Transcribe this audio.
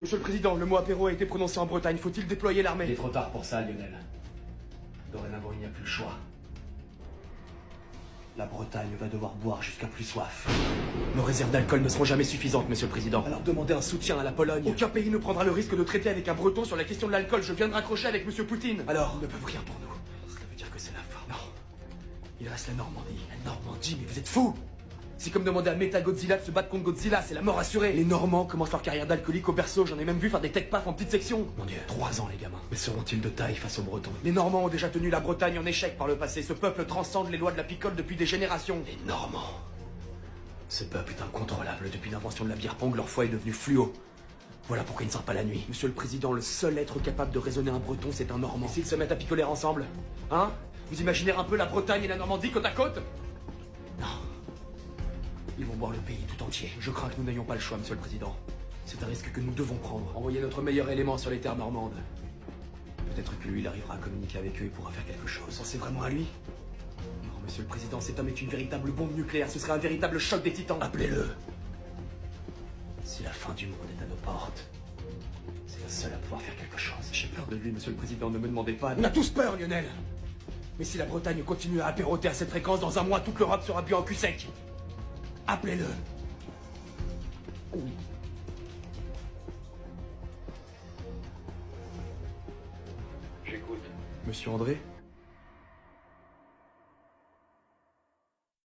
Monsieur le Président, le mot apéro a été prononcé en Bretagne. Faut-il déployer Il est l'armée? trop tard pour ça, Lionel. Dorénavant, il n'y a plus le choix. La Bretagne va devoir boire jusqu'à plus soif. Nos réserves d'alcool ne seront jamais suffisantes, Monsieur le Président. Alors demandez un soutien à la Pologne. Aucun pays ne prendra le risque de traiter avec un Breton sur la question de l'alcool. Je viens de raccrocher avec Monsieur Poutine. Alors, ils ne peuvent rien pour nous. Ça veut dire que c'est la fin. Non. Il reste la Normandie. La Normandie, mais vous êtes fous! C'est comme demander à Metal Godzilla de se battre contre Godzilla, c'est la mort assurée. Les Normands commencent leur carrière d'alcoolique au berceau, j'en ai même vu faire des tech paf en petite section. Mon Dieu, 3 ans les gamins. Mais seront-ils de taille face aux Bretons? Les Normands ont déjà tenu la Bretagne en échec par le passé. Ce peuple transcende les lois de la picole depuis des générations. Les Normands. Ce peuple est incontrôlable. Depuis l'invention de la bière pong, leur foi est devenue fluo. Voilà pourquoi ils ne sortent pas la nuit. Monsieur le Président, le seul être capable de raisonner un Breton, c'est un Normand. Et s'ils se mettent à picoler ensemble? Hein? Vous imaginez un peu la Bretagne et la Normandie côte à côte? Non. Ils vont boire le pays tout entier. Je crains que nous n'ayons pas le choix, Monsieur le Président. C'est un risque que nous devons prendre. Envoyer notre meilleur élément sur les terres normandes. Peut-être que lui, il arrivera à communiquer avec eux et pourra faire quelque chose. Pensez vraiment à lui? Non, Monsieur le Président, cet homme est une véritable bombe nucléaire. Ce serait un véritable choc des titans. Appelez-le. Si la fin du monde est à nos portes, c'est le seul à pouvoir faire quelque chose. J'ai peur de lui, Monsieur le Président, ne me demandez pas. On a tous peur, Lionel. Mais si la Bretagne continue à apéroter à cette fréquence, dans un mois, toute l'Europe sera bu en cul sec. Appelez-le. J'écoute. Monsieur André?